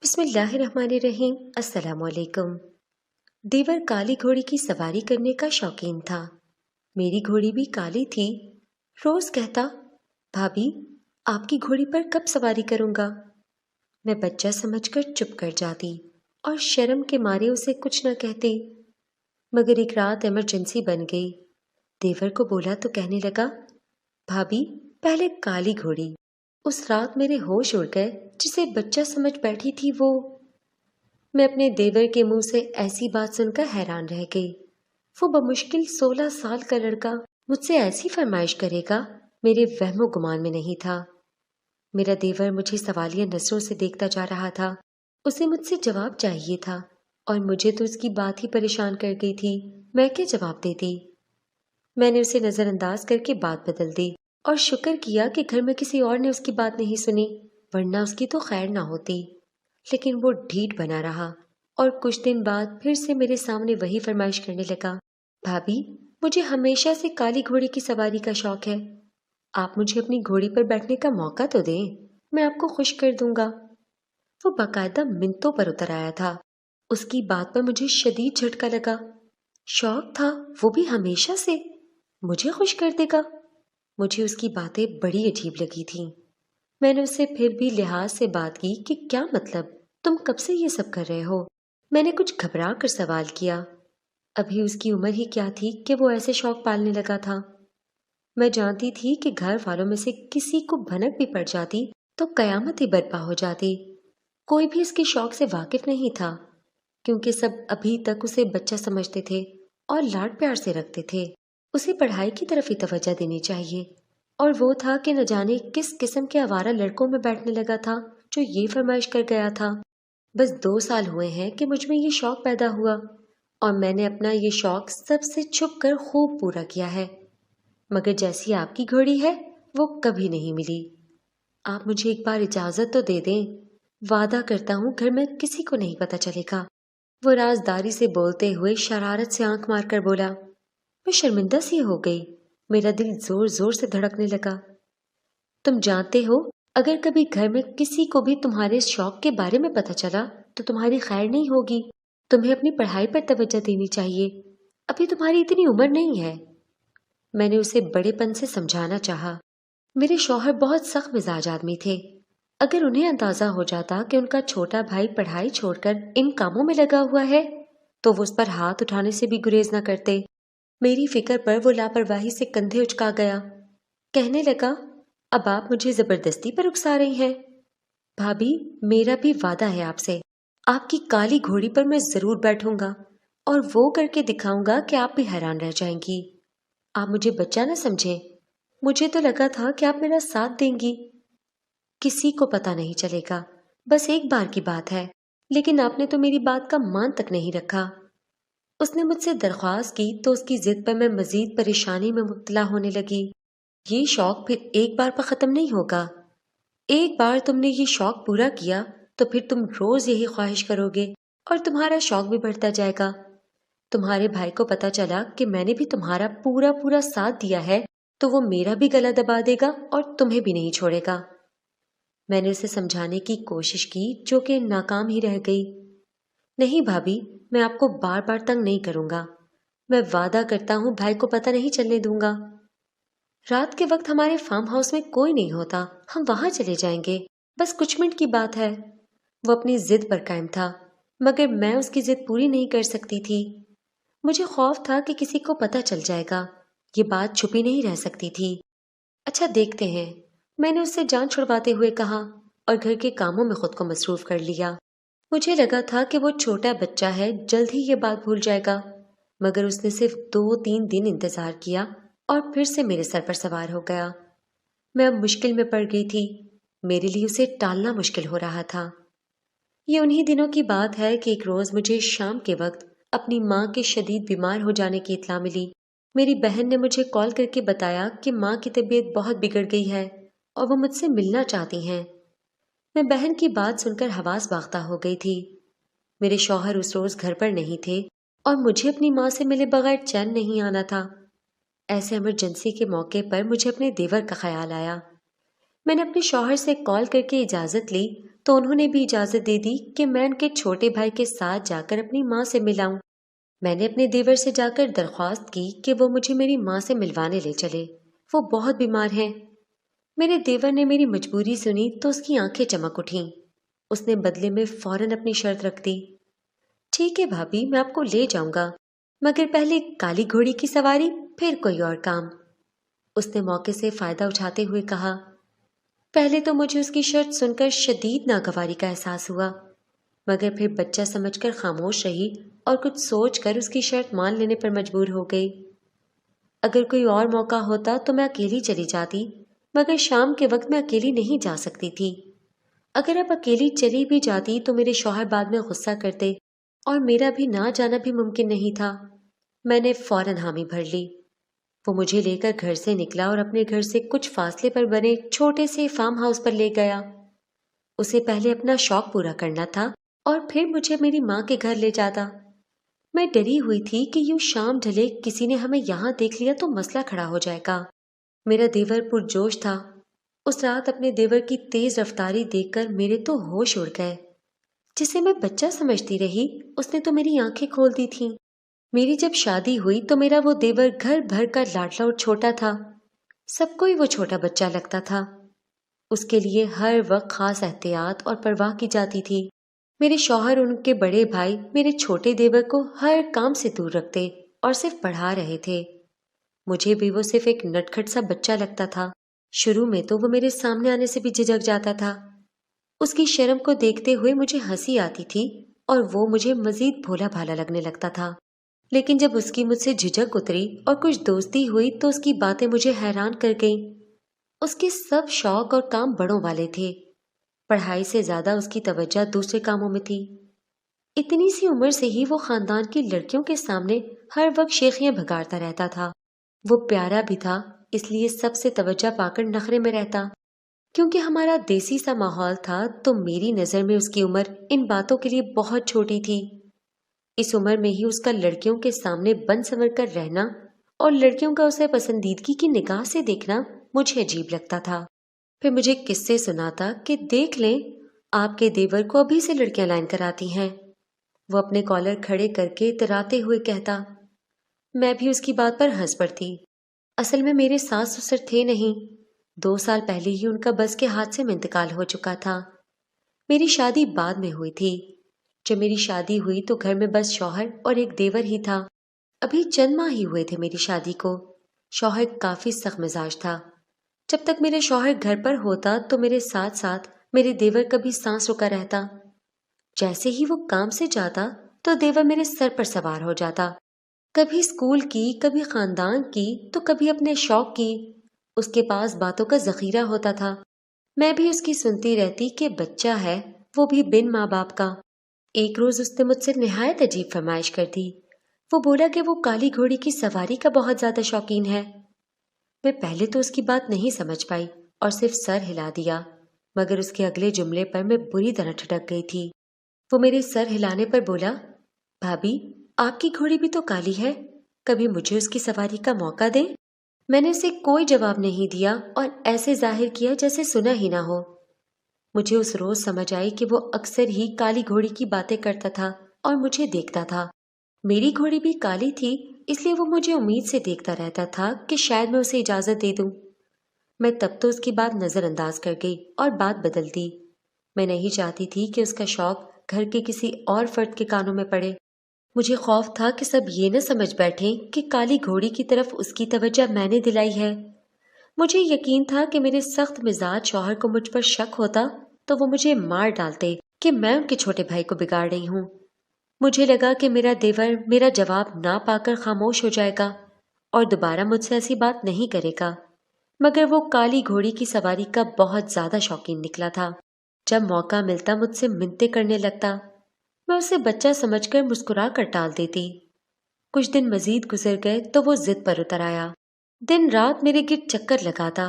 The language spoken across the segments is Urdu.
بسم اللہ الرحمن الرحیم۔ السلام علیکم۔ دیور کالی گھوڑی کی سواری کرنے کا شوقین تھا۔ میری گھوڑی بھی کالی تھی۔ روز کہتا، بھابھی آپ کی گھوڑی پر کب سواری کروں گا؟ میں بچہ سمجھ کر چپ کر جاتی اور شرم کے مارے اسے کچھ نہ کہتی، مگر ایک رات ایمرجنسی بن گئی۔ دیور کو بولا تو کہنے لگا، بھابھی پہلے کالی گھوڑی۔ اس رات میرے ہوش اڑ گئے، جسے بچہ سمجھ بیٹھی تھی وہ۔ میں اپنے دیور کے منہ سے ایسی بات سن کر حیران رہ گئی۔ وہ بمشکل 16 سال کا لڑکا مجھ سے ایسی فرمائش کرے گا، میرے وہم و گمان میں نہیں تھا۔ میرا دیور مجھے سوالیہ نظروں سے دیکھتا جا رہا تھا۔ اسے مجھ سے جواب چاہیے تھا، اور مجھے تو اس کی بات ہی پریشان کر گئی تھی۔ میں کیا جواب دیتی؟ میں نے اسے نظر انداز کر کے بات بدل دی اور شکر کیا کہ گھر میں کسی اور نے اس کی بات نہیں سنی، ورنہ اس کی تو خیر نہ ہوتی۔ لیکن وہ ڈھیٹ بنا رہا اور کچھ دن بعد پھر سے میرے سامنے وہی فرمائش کرنے لگا، بھابھی مجھے ہمیشہ سے کالی گھوڑی کی سواری کا شوق ہے۔ آپ مجھے اپنی گھوڑی پر بیٹھنے کا موقع تو دیں، میں آپ کو خوش کر دوں گا۔ وہ باقاعدہ منتوں پر اتر آیا تھا۔ اس کی بات پر مجھے شدید جھٹکا لگا۔ شوق تھا، وہ بھی ہمیشہ سے؟ مجھے خوش کر دے گا؟ مجھے اس کی باتیں بڑی عجیب لگی تھیں۔ میں نے اس سے پھر بھی لحاظ سے بات کی کہ کیا مطلب، تم کب سے یہ سب کر رہے ہو؟ میں نے کچھ گھبرا کر سوال کیا۔ ابھی اس کی عمر ہی کیا تھی کہ وہ ایسے شوق پالنے لگا تھا۔ میں جانتی تھی کہ گھر والوں میں سے کسی کو بھنک بھی پڑ جاتی تو قیامت ہی برپا ہو جاتی۔ کوئی بھی اس کے شوق سے واقف نہیں تھا، کیونکہ سب ابھی تک اسے بچہ سمجھتے تھے اور لاڈ پیار سے رکھتے تھے۔ اسے پڑھائی کی طرف ہی توجہ دینی چاہیے، اور وہ تھا کہ نہ جانے کس قسم کے آوارہ لڑکوں میں بیٹھنے لگا تھا جو یہ فرمائش کر گیا تھا۔ بس 2 سال ہوئے ہیں کہ مجھ میں یہ شوق پیدا ہوا، اور میں نے اپنا یہ شوق سب سے چھپ کر خوب پورا کیا ہے، مگر جیسی آپ کی گھوڑی ہے وہ کبھی نہیں ملی۔ آپ مجھے ایک بار اجازت تو دے دیں، وعدہ کرتا ہوں گھر میں کسی کو نہیں پتہ چلے گا۔ وہ رازداری سے بولتے ہوئے شرارت سے آنکھ مار کر بولا۔ میں شرمندہ سی ہو گئی، میرا دل زور زور سے دھڑکنے لگا۔ تم جانتے ہو، اگر کبھی گھر میں کسی کو بھی تمہارے اس شوق کے بارے میں پتہ چلا تو تمہاری خیر نہیں ہوگی۔ تمہیں اپنی پڑھائی پر توجہ دینی چاہیے، ابھی تمہاری اتنی عمر نہیں ہے۔ میں نے اسے بڑے پن سے سمجھانا چاہا۔ میرے شوہر بہت سخت مزاج آدمی تھے۔ اگر انہیں اندازہ ہو جاتا کہ ان کا چھوٹا بھائی پڑھائی چھوڑ کر ان کاموں میں لگا ہوا ہے تو وہ اس پر ہاتھ اٹھانے سے بھی گریز نہ کرتے۔ میری فکر پر وہ لاپرواہی سے کندھے اچکا گیا۔ کہنے لگا، اب آپ مجھے زبردستی پر اکسا رہی ہیں۔ بھابھی میرا بھی وعدہ ہے آپ سے، آپ کی کالی گھوڑی پر میں ضرور بیٹھوں گا، اور وہ کر کے دکھاؤں گا کہ آپ بھی حیران رہ جائیں گی۔ آپ مجھے بچہ نہ سمجھیں، مجھے تو لگا تھا کہ آپ میرا ساتھ دیں گی۔ کسی کو پتہ نہیں چلے گا، بس ایک بار کی بات ہے، لیکن آپ نے تو میری بات کا مان تک نہیں رکھا۔ اس نے مجھ سے درخواست کی تو اس کی ضد پر میں مزید پریشانی میں مبتلا ہونے لگی۔ یہ شوق پھر ایک بار پر ختم نہیں ہوگا۔ ایک بار تم نے یہ شوق پورا کیا تو پھر تم روز یہی خواہش کرو گے، اور تمہارا شوق بھی بڑھتا جائے گا۔ تمہارے بھائی کو پتہ چلا کہ میں نے بھی تمہارا پورا پورا ساتھ دیا ہے تو وہ میرا بھی گلا دبا دے گا اور تمہیں بھی نہیں چھوڑے گا۔ میں نے اسے سمجھانے کی کوشش کی جو کہ ناکام ہی رہ گئی۔ نہیں بھابھی، میں آپ کو بار بار تنگ نہیں کروں گا، میں وعدہ کرتا ہوں بھائی کو پتہ نہیں چلنے دوں گا۔ رات کے وقت ہمارے فارم ہاؤس میں کوئی نہیں ہوتا، ہم وہاں چلے جائیں گے، بس کچھ منٹ کی بات ہے۔ وہ اپنی ضد پر قائم تھا، مگر میں اس کی ضد پوری نہیں کر سکتی تھی۔ مجھے خوف تھا کہ کسی کو پتہ چل جائے گا، یہ بات چھپی نہیں رہ سکتی تھی۔ اچھا دیکھتے ہیں، میں نے اس سے جان چھڑواتے ہوئے کہا، اور گھر کے کاموں میں خود کو مصروف کر لیا۔ مجھے لگا تھا کہ وہ چھوٹا بچہ ہے، جلد ہی یہ بات بھول جائے گا، مگر اس نے صرف 2-3 دن انتظار کیا اور پھر سے میرے سر پر سوار ہو گیا۔ میں اب مشکل میں پڑ گئی تھی، میرے لیے اسے ٹالنا مشکل ہو رہا تھا۔ یہ انہی دنوں کی بات ہے کہ ایک روز مجھے شام کے وقت اپنی ماں کے شدید بیمار ہو جانے کی اطلاع ملی۔ میری بہن نے مجھے کال کر کے بتایا کہ ماں کی طبیعت بہت بگڑ گئی ہے اور وہ مجھ سے ملنا چاہتی ہیں۔ میں بہن کی بات سن کر حواس باختہ ہو گئی تھی۔ میرے شوہر اس روز گھر پر نہیں تھے اور مجھے اپنی ماں سے ملے بغیر چین نہیں آنا تھا۔ ایسے ایمرجنسی کے موقع پر مجھے اپنے دیور کا خیال آیا۔ میں نے اپنے شوہر سے کال کر کے اجازت لی تو انہوں نے بھی اجازت دے دی کہ میں ان کے چھوٹے بھائی کے ساتھ جا کر اپنی ماں سے ملاؤں۔ میں نے اپنے دیور سے جا کر درخواست کی کہ وہ مجھے میری ماں سے ملوانے لے چلے، وہ بہت بیمار ہیں۔ میرے دیور نے میری مجبوری سنی تو اس کی آنکھیں چمک اٹھیں۔ اس نے بدلے میں فوراً اپنی شرط رکھ دی۔ ٹھیک ہے بھابھی، میں آپ کو لے جاؤں گا، مگر پہلے کالی گھوڑی کی سواری، پھر کوئی اور کام۔ اس نے موقع سے فائدہ اٹھاتے ہوئے کہا۔ پہلے تو مجھے اس کی شرط سن کر شدید ناگواری کا احساس ہوا، مگر پھر بچہ سمجھ کر خاموش رہی اور کچھ سوچ کر اس کی شرط مان لینے پر مجبور ہو گئی۔ اگر کوئی اور موقع ہوتا تو میں اکیلی چلی جاتی، مگر شام کے وقت میں اکیلی نہیں جا سکتی تھی۔ اگر اب اکیلی چلی بھی جاتی تو میرے شوہر بعد میں غصہ کرتے اور میرا بھی نہ جانا بھی ممکن نہیں تھا۔ میں نے فوراً حامی بھر لی۔ وہ مجھے لے کر گھر سے نکلا اور اپنے گھر سے کچھ فاصلے پر بنے چھوٹے سے فارم ہاؤس پر لے گیا۔ اسے پہلے اپنا شوق پورا کرنا تھا اور پھر مجھے میری ماں کے گھر لے جاتا۔ میں ڈری ہوئی تھی کہ یوں شام ڈھلے کسی نے ہمیں یہاں دیکھ لیا تو مسئلہ کھڑا ہو جائے گا۔ میرا دیور پرجوش تھا۔ اس رات اپنے دیور کی تیز رفتاری دیکھ کر میرے تو ہوش اڑ گئے۔ جسے میں بچہ سمجھتی رہی، اس نے تو میری آنکھیں کھول دی تھیں۔ میری جب شادی ہوئی تو میرا وہ دیور گھر بھر کا لاڈلا اور چھوٹا تھا۔ سب کو ہی وہ چھوٹا بچہ لگتا تھا۔ اس کے لیے ہر وقت خاص احتیاط اور پرواہ کی جاتی تھی۔ میرے شوہر اور ان کے بڑے بھائی میرے چھوٹے دیور کو ہر کام سے دور رکھتے اور صرف پڑھا رہے تھے۔ مجھے بھی وہ صرف ایک نٹکھٹ سا بچہ لگتا تھا۔ شروع میں تو وہ میرے سامنے آنے سے بھی جھجک جاتا تھا۔ اس کی شرم کو دیکھتے ہوئے مجھے ہنسی آتی تھی اور وہ مجھے مزید بھولا بھالا لگنے لگتا تھا۔ لیکن جب اس کی مجھ سے جھجک اتری اور کچھ دوستی ہوئی تو اس کی باتیں مجھے حیران کر گئیں۔ اس کے سب شوق اور کام بڑوں والے تھے۔ پڑھائی سے زیادہ اس کی توجہ دوسرے کاموں میں تھی۔ اتنی سی عمر سے ہی وہ خاندان کی لڑکیوں کے سامنے ہر وقت شیخیاں بھگاڑتا رہتا تھا۔ وہ پیارا بھی تھا، اس لیے سب سے توجہ پا کر نخرے میں رہتا۔ کیونکہ ہمارا دیسی سا ماحول تھا تو میری نظر میں اس کی عمر ان باتوں کے لیے بہت چھوٹی تھی۔ اس عمر میں ہی اس کا لڑکیوں کے سامنے بن سنور کر رہنا اور لڑکیوں کا اسے پسندیدگی کی نگاہ سے دیکھنا مجھے عجیب لگتا تھا۔ پھر مجھے قصے سناتا کہ دیکھ لیں، آپ کے دیور کو ابھی سے لڑکیاں لائن کراتی ہیں۔ وہ اپنے کالر کھڑے کر کے اتراتے ہوئے کہتا۔ میں بھی اس کی بات پر ہنس پڑتی۔ اصل میں میرے ساس سسر تھے نہیں، 2 سال پہلے ہی ان کا بس کے حادثے میں انتقال ہو چکا تھا۔ میری شادی بعد میں ہوئی تھی۔ جب میری شادی ہوئی تو گھر میں بس شوہر اور ایک دیور ہی تھا۔ ابھی چند ماہ ہی ہوئے تھے میری شادی کو۔ شوہر کافی سخت مزاج تھا۔ جب تک میرے شوہر گھر پر ہوتا تو میرے ساتھ ساتھ میرے دیور کبھی سانس رکا رہتا۔ جیسے ہی وہ کام سے جاتا تو دیور میرے سر پر سوار ہو جاتا، کبھی اسکول کی، کبھی خاندان کی، تو کبھی اپنے شوق کی۔ اس کے پاس باتوں کا ذخیرہ ہوتا تھا۔ میں بھی اس کی سنتی رہتی کہ بچہ ہے، وہ بھی بن ماں باپ کا۔ ایک روز اس نے مجھ سے نہایت عجیب فرمائش کر دی۔ وہ بولا کہ وہ کالی گھوڑی کی سواری کا بہت زیادہ شوقین ہے۔ میں پہلے تو اس کی بات نہیں سمجھ پائی اور صرف سر ہلا دیا، مگر اس کے اگلے جملے پر میں بری طرح ٹھٹک گئی تھی۔ وہ میرے سر ہلانے پر بولا، بھابھی آپ کی گھوڑی بھی تو کالی ہے، کبھی مجھے اس کی سواری کا موقع دیں۔ میں نے اسے کوئی جواب نہیں دیا اور ایسے ظاہر کیا جیسے سنا ہی نہ ہو۔ مجھے اس روز سمجھ آئی کہ وہ اکثر ہی کالی گھوڑی کی باتیں کرتا تھا اور مجھے دیکھتا تھا۔ میری گھوڑی بھی کالی تھی، اس لیے وہ مجھے امید سے دیکھتا رہتا تھا کہ شاید میں اسے اجازت دے دوں۔ میں تب تو اس کی بات نظر انداز کر گئی اور بات بدل دی۔ میں نہیں چاہتی تھی کہ اس کا شوق گھر کے کسی اور فرد کے کانوں میں پڑے۔ مجھے خوف تھا کہ سب یہ نہ سمجھ بیٹھیں کہ کالی گھوڑی کی طرف اس کی توجہ میں نے دلائی ہے۔ مجھے یقین تھا کہ میرے سخت مزاج شوہر کو مجھ پر شک ہوتا تو وہ مجھے مار ڈالتے کہ میں ان کے چھوٹے بھائی کو بگاڑ رہی ہوں۔ مجھے لگا کہ میرا دیور میرا جواب نہ پا کر خاموش ہو جائے گا اور دوبارہ مجھ سے ایسی بات نہیں کرے گا، مگر وہ کالی گھوڑی کی سواری کا بہت زیادہ شوقین نکلا تھا۔ جب موقع ملتا مجھ سے منتیں کرنے لگتا، میں اسے بچہ سمجھ کر مسکرا کر ٹال دیتی۔ کچھ دن مزید گزر گئے تو وہ ضد پر اتر آیا۔ دن رات میرے گرد چکر لگاتا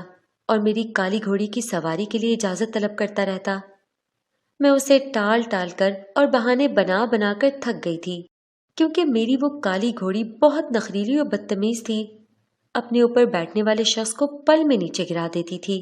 اور میری کالی گھوڑی کی سواری کے لیے اجازت طلب کرتا رہتا۔ میں اسے ٹال ٹال کر اور بہانے بنا بنا کر تھک گئی تھی، کیونکہ میری وہ کالی گھوڑی بہت نخریلی اور بدتمیز تھی۔ اپنے اوپر بیٹھنے والے شخص کو پل میں نیچے گرا دیتی تھی۔